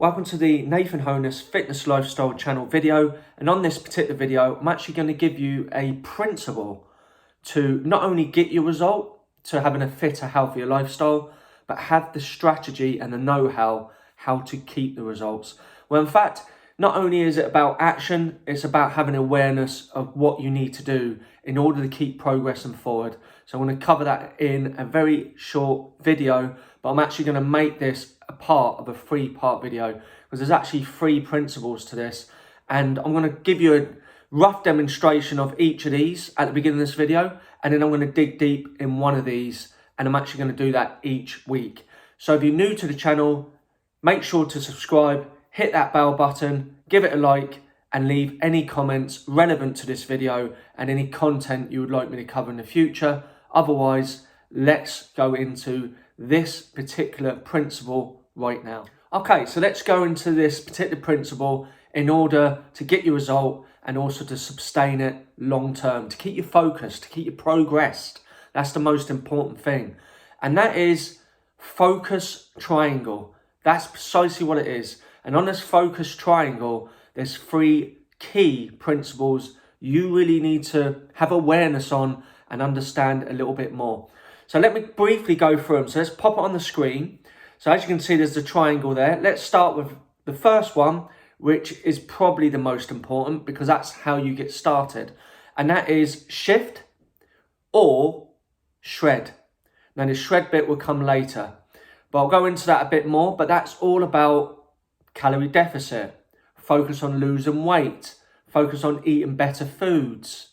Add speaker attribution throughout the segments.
Speaker 1: Welcome to the Nathan Honus Fitness Lifestyle channel video, and on this particular video I'm actually going to give you a principle to not only get your result to having a fitter, healthier lifestyle, but have the strategy and the know-how how to keep the results. Well, in fact, not only is it about action, it's about having awareness of what you need to do in order to keep progressing forward. So I'm going to cover that in a very short video, but I'm actually going to make this a part of a 3-part video because there's actually 3 principles to this, and I'm going to give you a rough demonstration of each of these at the beginning of this video, and then I'm going to dig deep in one of these, and I'm actually going to do that each week. So if you're new to the channel, make sure to subscribe, hit that bell button, give it a like, and leave any comments relevant to this video and any content you would like me to cover in the future. Otherwise, let's go into this particular principle right now. Okay, so let's go into this particular principle in order to get your result and also to sustain it long term, to keep you focused, to keep you progressed. That's the most important thing. And that is focus triangle. That's precisely what it is. And on this focus triangle, there's 3 key principles you really need to have awareness on and understand a little bit more. So let me briefly go through them. So let's pop it on the screen. So as you can see, there's the triangle there. Let's start with the first one, which is probably the most important because that's how you get started. And that is shift or shred. Now the shred bit will come later, but I'll go into that a bit more. But that's all about calorie deficit, focus on losing weight, focus on eating better foods,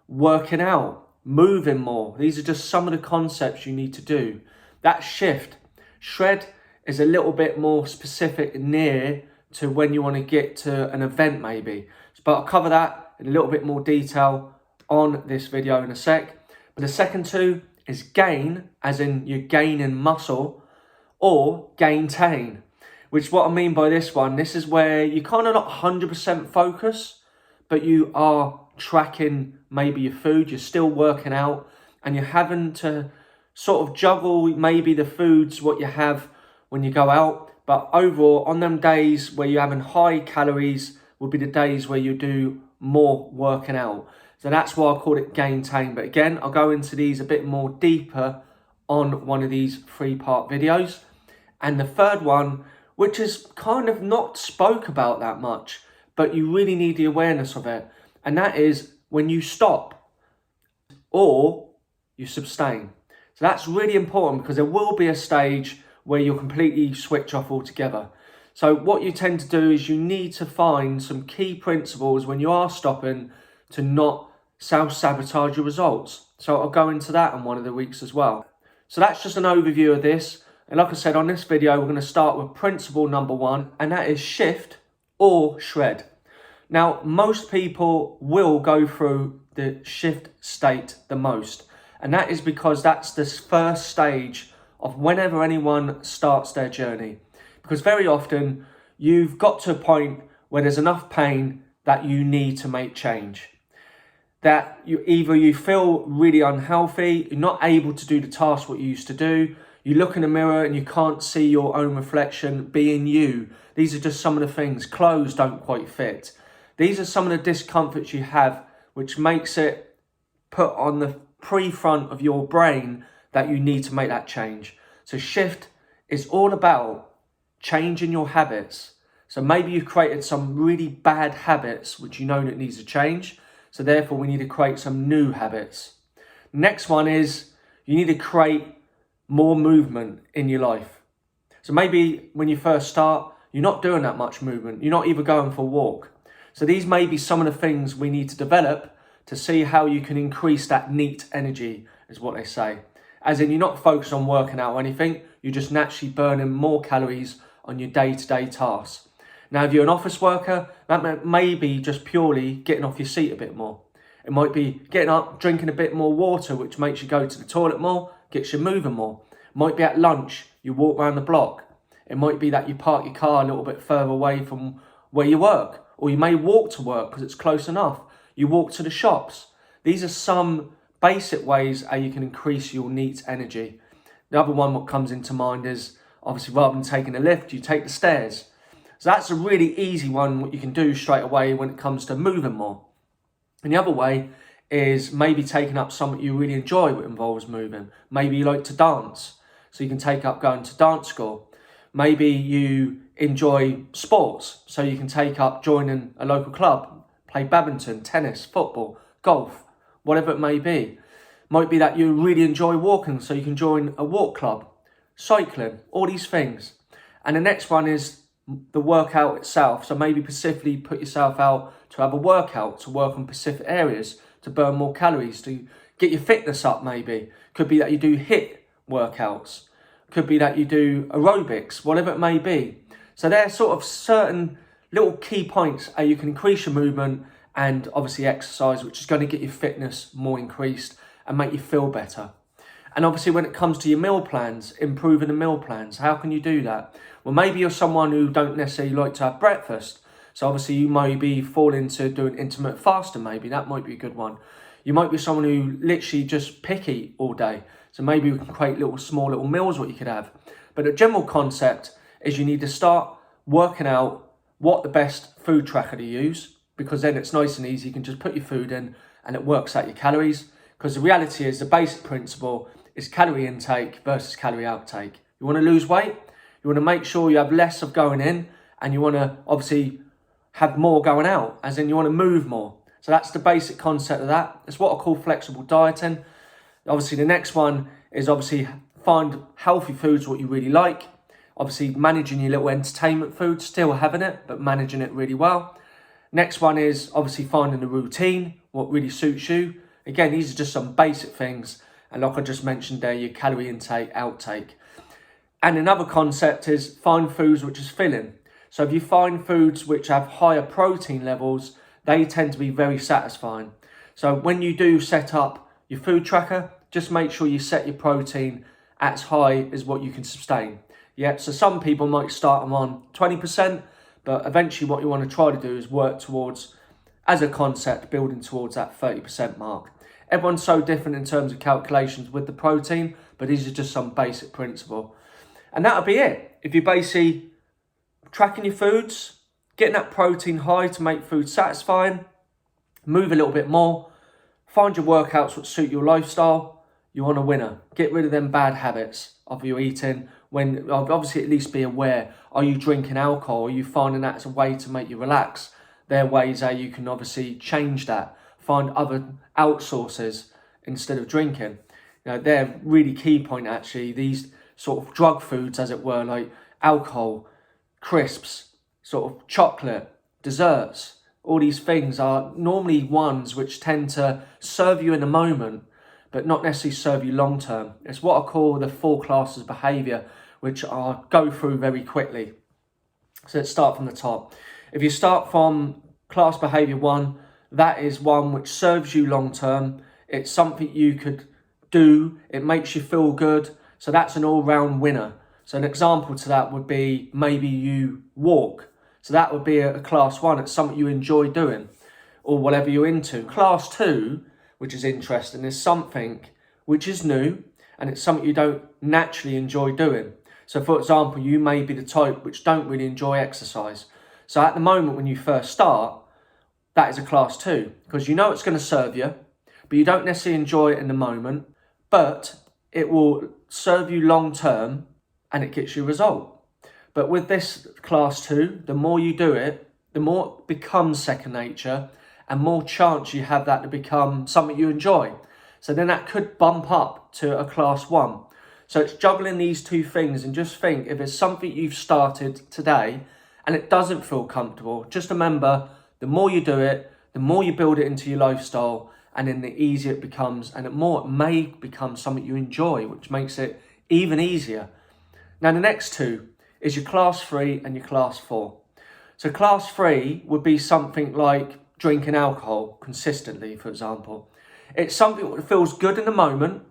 Speaker 1: working out, moving more. These are just some of the concepts you need to do. That shift. Shred is a little bit more specific near to when you want to get to an event maybe. But I'll cover that in a little bit more detail on this video in a sec. But the second 2 is gain, as in you're gaining muscle, or gaintain. Which what I mean by this one, this is where you kind of not 100% focus, but you are tracking maybe your food, you're still working out, and you're having to sort of juggle maybe the foods, what you have when you go out. But overall, on them days where you're having high calories will be the days where you do more working out. So that's why I call it Gaintain. But again, I'll go into these a bit more deeper on one of these 3-part videos. And the third one, which is kind of not spoke about that much, but you really need the awareness of it. And that is when you stop or you sustain. So that's really important because there will be a stage where you'll completely switch off altogether. So what you tend to do is you need to find some key principles when you are stopping to not self-sabotage your results. So I'll go into that in one of the weeks as well. So that's just an overview of this. And like I said, on this video, we're going to start with principle number 1, and that is shift or shred. Now, most people will go through the shift state the most. And that is because that's the first stage of whenever anyone starts their journey. Because very often you've got to a point where there's enough pain that you need to make change. That you feel really unhealthy, you're not able to do the task what you used to do. You look in the mirror and you can't see your own reflection being you. These are just some of the things. Clothes don't quite fit. These are some of the discomforts you have, which makes it put on the pre-front of your brain that you need to make that change. So shift is all about changing your habits. So maybe you've created some really bad habits which you know that needs to change. So therefore we need to create some new habits. Next one is you need to create more movement in your life. So maybe when you first start, you're not doing that much movement. You're not even going for a walk. So these may be some of the things we need to develop to see how you can increase that neat energy, is what they say. As in, you're not focused on working out or anything, you're just naturally burning more calories on your day-to-day tasks. Now, if you're an office worker, that may be just purely getting off your seat a bit more. It might be getting up, drinking a bit more water, which makes you go to the toilet more, gets you moving more. It might be at lunch, you walk around the block. It might be that you park your car a little bit further away from where you work, or you may walk to work because it's close enough. You walk to the shops. These are some basic ways how you can increase your neat energy. The other one what comes into mind is obviously rather than taking a lift, you take the stairs. So that's a really easy one, what you can do straight away when it comes to moving more. And the other way is maybe taking up something you really enjoy that involves moving. Maybe you like to dance, so you can take up going to dance school. Maybe you enjoy sports, so you can take up joining a local club, play badminton, tennis, football, golf, whatever it may be. Might be that you really enjoy walking, so you can join a walk club, cycling, all these things. And the next one is the workout itself. So maybe specifically put yourself out to have a workout, to work on specific areas, to burn more calories, to get your fitness up maybe. Could be that you do HIIT workouts. Could be that you do aerobics, whatever it may be. So there are sort of certain little key points how you can increase your movement and obviously exercise, which is going to get your fitness more increased and make you feel better. And obviously when it comes to your meal plans, improving the meal plans, how can you do that? Well, maybe you're someone who don't necessarily like to have breakfast. So obviously you maybe fall into doing intermittent fasting, maybe. That might be a good one. You might be someone who literally just pick eat all day. So maybe we can create small little meals what you could have. But the general concept is you need to start working out what the best food tracker to use, because then it's nice and easy. You can just put your food in and it works out your calories. Because the reality is the basic principle is calorie intake versus calorie outtake. You want to lose weight, you want to make sure you have less of going in, and you want to obviously have more going out, as in you want to move more. So that's the basic concept of that. It's what I call flexible dieting. Obviously the next one is obviously find healthy foods, what you really like. Obviously managing your little entertainment food, still having it, but managing it really well. Next one is obviously finding a routine, what really suits you. Again, these are just some basic things. And like I just mentioned there, your calorie intake, outtake. And another concept is find foods which is filling. So if you find foods which have higher protein levels, they tend to be very satisfying. So when you do set up your food tracker, just make sure you set your protein as high as what you can sustain. Yeah, so some people might start them on 20%, but eventually what you want to try to do is work towards, as a concept, building towards that 30% mark. Everyone's so different in terms of calculations with the protein, but these are just some basic principle. And that'll be it. If you're basically tracking your foods, getting that protein high to make food satisfying, move a little bit more, find your workouts which suit your lifestyle, you want a winner. Get rid of them bad habits of your eating. When obviously at least be aware, are you drinking alcohol? Are you finding that as a way to make you relax? There are ways how you can obviously change that. Find other outsources instead of drinking. You know, they're really key point actually. These sort of drug foods, as it were, like alcohol, crisps, sort of chocolate, desserts, all these things are normally ones which tend to serve you in the moment, but not necessarily serve you long term. It's what I call the 4 classes of behaviour, which I'll go through very quickly. So let's start from the top. If you start from class behaviour 1, that is one which serves you long term. It's something you could do. It makes you feel good. So that's an all-round winner. So an example to that would be maybe you walk. So that would be a class 1. It's something you enjoy doing or whatever you're into. Class 2, which is interesting, is something which is new and it's something you don't naturally enjoy doing. So for example, you may be the type which don't really enjoy exercise. So at the moment when you first start, that is a class 2 because you know it's going to serve you, but you don't necessarily enjoy it in the moment, but it will serve you long term and it gets you a result. But with this class 2, the more you do it, the more it becomes second nature and more chance you have that to become something you enjoy. So then that could bump up to a class 1. So it's juggling these two things, and just think if it's something you've started today and it doesn't feel comfortable, just remember the more you do it, the more you build it into your lifestyle, and then the easier it becomes, and the more it may become something you enjoy, which makes it even easier. Now the next 2 is your class 3 and your class 4. So class 3 would be something like drinking alcohol consistently, for example. It's something that feels good in the moment,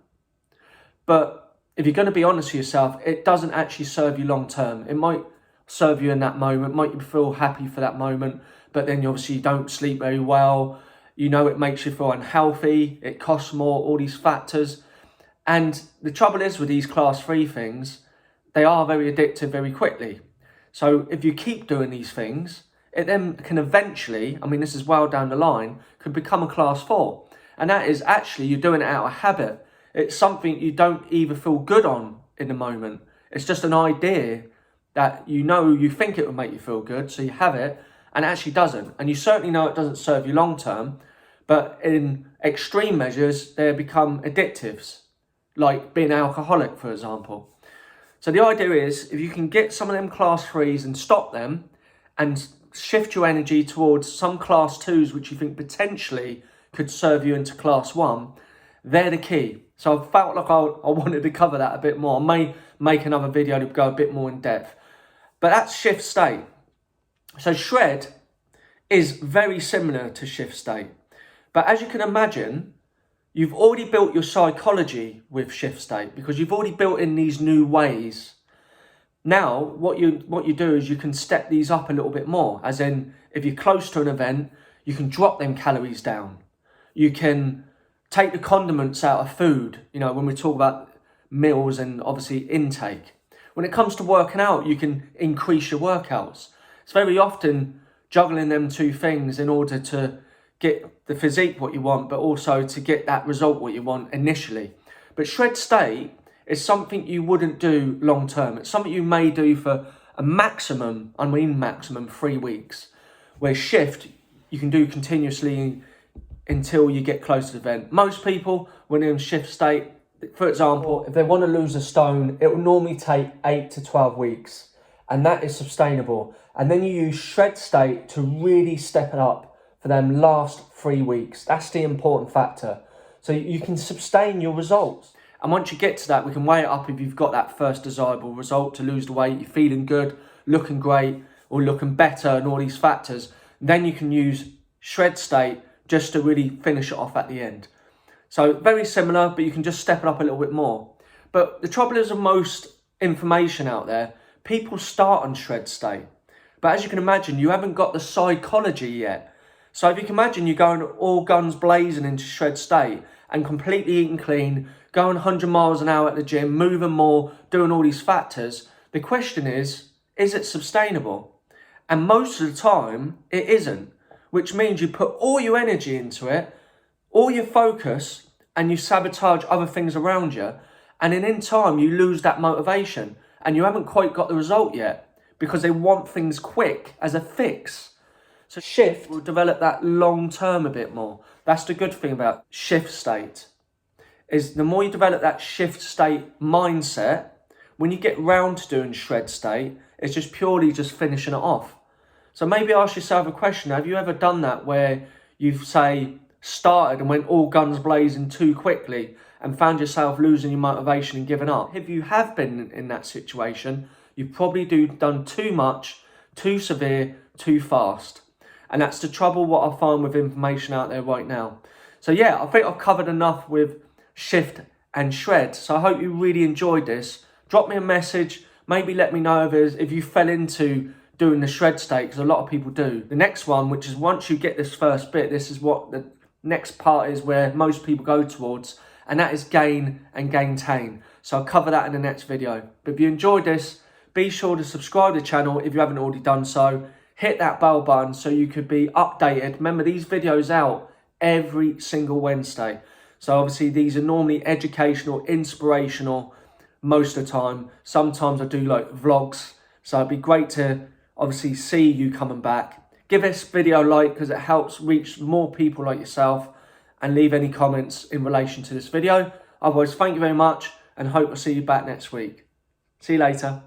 Speaker 1: but if you're going to be honest with yourself, it doesn't actually serve you long term. It might serve you in that moment, might you feel happy for that moment, but then you obviously don't sleep very well. You know, it makes you feel unhealthy, it costs more, all these factors. And the trouble is with these class 3 things, they are very addictive very quickly. So if you keep doing these things, it then can eventually, I mean, this is well down the line, could become a class 4. And that is actually, you're doing it out of habit. It's something you don't even feel good on in the moment. It's just an idea that you think it would make you feel good, so you have it, and it actually doesn't. And you certainly know it doesn't serve you long term, but in extreme measures, they become addictives, like being an alcoholic, for example. So the idea is, if you can get some of them class 3s and stop them, and shift your energy towards some class 2s, which you think potentially could serve you into class 1, they're the key. So I felt like I wanted to cover that a bit more. I may make another video to go a bit more in depth. But that's shift state. So shred is very similar to shift state. But as you can imagine, you've already built your psychology with shift state because you've already built in these new ways. Now, what you do is you can step these up a little bit more. As in, if you're close to an event, you can drop them calories down. You can take the condiments out of food, when we talk about meals and obviously intake. When it comes to working out, you can increase your workouts. It's very often juggling them two things in order to get the physique what you want, but also to get that result what you want initially. But shred state is something you wouldn't do long term. It's something you may do for a maximum 3 weeks. Where shift, you can do continuously until you get close to the event. Most people, when they're in shift state, for example, if they want to lose a stone, it will normally take 8 to 12 weeks. And that is sustainable. And then you use shred state to really step it up for them last 3 weeks. That's the important factor. So you can sustain your results. And once you get to that, we can weigh it up if you've got that first desirable result to lose the weight, you're feeling good, looking great, or looking better, and all these factors. Then you can use shred state just to really finish it off at the end. So very similar, but you can just step it up a little bit more. But the trouble is, with most information out there, people start on shred state. But as you can imagine, you haven't got the psychology yet. So if you can imagine you're going all guns blazing into shred state and completely eating clean, going 100 miles an hour at the gym, moving more, doing all these factors, the question is it sustainable? And most of the time, it isn't. Which means you put all your energy into it, all your focus, and you sabotage other things around you. And then in time, you lose that motivation. And you haven't quite got the result yet because they want things quick as a fix. So shift will develop that long term a bit more. That's the good thing about shift state. Is the more you develop that shift state mindset, when you get round to doing shred state, it's just purely just finishing it off. So maybe ask yourself a question. Have you ever done that where you've, say, started and went all guns blazing too quickly and found yourself losing your motivation and giving up? If you have been in that situation, you've probably done too much, too severe, too fast. And that's the trouble what I find with information out there right now. So yeah, I think I've covered enough with shift and shred. So I hope you really enjoyed this. Drop me a message. Maybe let me know if you fell into doing the shred state, because a lot of people do. The next one, which is once you get this first bit, this is what the next part is where most people go towards, and that is gain and gaintain. So I'll cover that in the next video. But if you enjoyed this, be sure to subscribe to the channel if you haven't already done so. Hit that bell button so you could be updated. Remember, these videos out every single Wednesday. So obviously these are normally educational, inspirational most of the time. Sometimes I do like vlogs. So it'd be great to obviously see you coming back. Give this video a like because it helps reach more people like yourself, and leave any comments in relation to this video. Otherwise, thank you very much and hope to see you back next week. See you later.